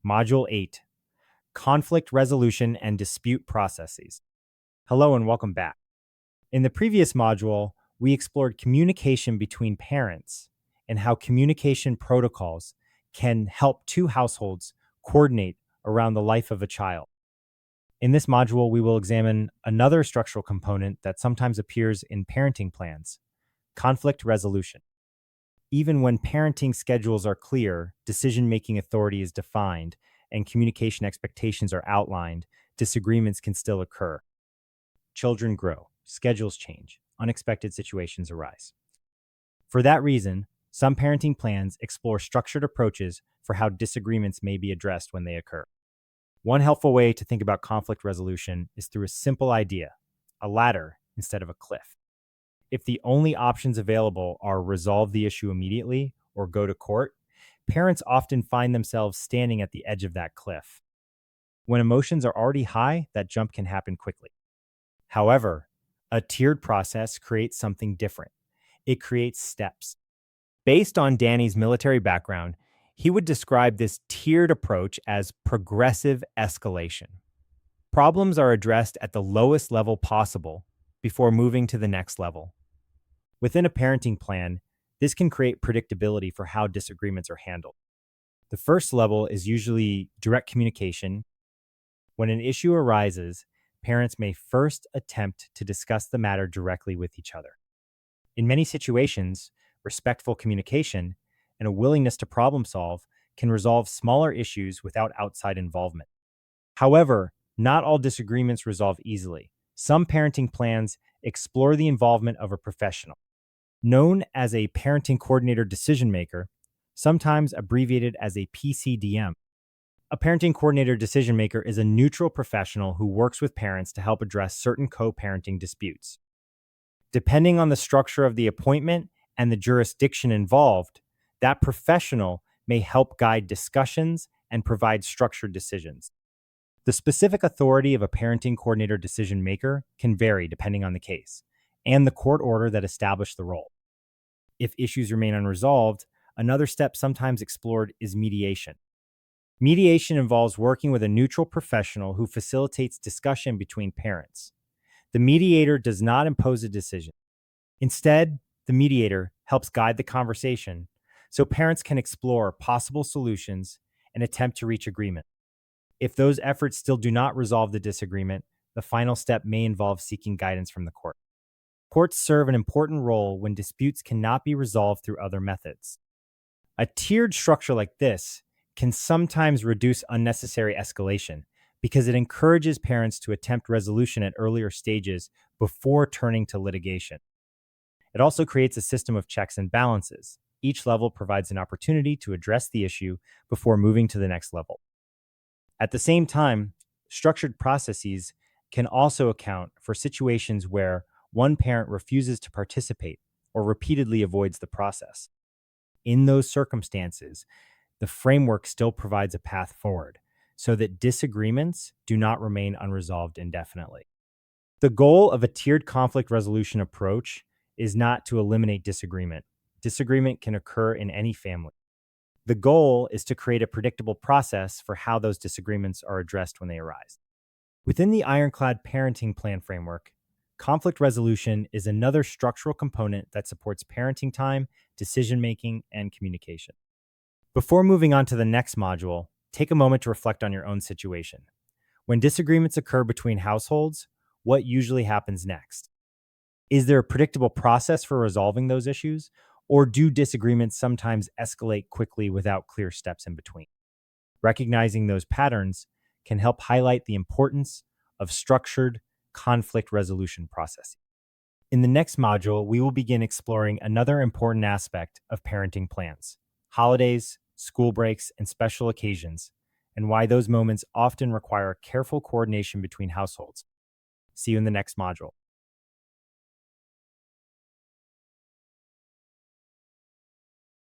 Module 8, Conflict Resolution and Dispute Processes. Hello and welcome back. In the previous module, we explored communication between parents and how communication protocols can help two households coordinate around the life of a child. In this module, we will examine another structural component that sometimes appears in parenting plans, conflict resolution. Even when parenting schedules are clear, decision-making authority is defined, and communication expectations are outlined, disagreements can still occur. Children grow, schedules change, unexpected situations arise. For that reason, some parenting plans explore structured approaches for how disagreements may be addressed when they occur. One helpful way to think about conflict resolution is through a simple idea, a ladder instead of a cliff. If the only options available are resolve the issue immediately or go to court, parents often find themselves standing at the edge of that cliff. When emotions are already high, that jump can happen quickly. However, a tiered process creates something different. It creates steps. Based on Danny's military background, he would describe this tiered approach as progressive escalation. Problems are addressed at the lowest level possible before moving to the next level. Within a parenting plan, this can create predictability for how disagreements are handled. The first level is usually direct communication. When an issue arises, parents may first attempt to discuss the matter directly with each other. In many situations, respectful communication and a willingness to problem solve can resolve smaller issues without outside involvement. However, not all disagreements resolve easily. Some parenting plans explore the involvement of a professional. Known as a parenting coordinator decision maker, sometimes abbreviated as a PCDM. A parenting coordinator decision maker is a neutral professional who works with parents to help address certain co-parenting disputes. Depending on the structure of the appointment and the jurisdiction involved, that professional may help guide discussions and provide structured decisions. The specific authority of a parenting coordinator decision maker can vary depending on the case and the court order that established the role. If issues remain unresolved, another step sometimes explored is mediation. Mediation involves working with a neutral professional who facilitates discussion between parents. The mediator does not impose a decision. Instead, the mediator helps guide the conversation so parents can explore possible solutions and attempt to reach agreement. If those efforts still do not resolve the disagreement, the final step may involve seeking guidance from the court. Courts serve an important role when disputes cannot be resolved through other methods. A tiered structure like this can sometimes reduce unnecessary escalation because it encourages parents to attempt resolution at earlier stages before turning to litigation. It also creates a system of checks and balances. Each level provides an opportunity to address the issue before moving to the next level. At the same time, structured processes can also account for situations where one parent refuses to participate or repeatedly avoids the process. In those circumstances, the framework still provides a path forward so that disagreements do not remain unresolved indefinitely. The goal of a tiered conflict resolution approach is not to eliminate disagreement. Disagreement can occur in any family. The goal is to create a predictable process for how those disagreements are addressed when they arise. Within the Ironclad Parenting Plan framework, conflict resolution is another structural component that supports parenting time, decision-making, and communication. Before moving on to the next module, take a moment to reflect on your own situation. When disagreements occur between households, what usually happens next? Is there a predictable process for resolving those issues, or do disagreements sometimes escalate quickly without clear steps in between? Recognizing those patterns can help highlight the importance of structured conflict resolution processes. In the next module, we will begin exploring another important aspect of parenting plans: holidays, school breaks, and special occasions, and why those moments often require careful coordination between households. See you in the next module.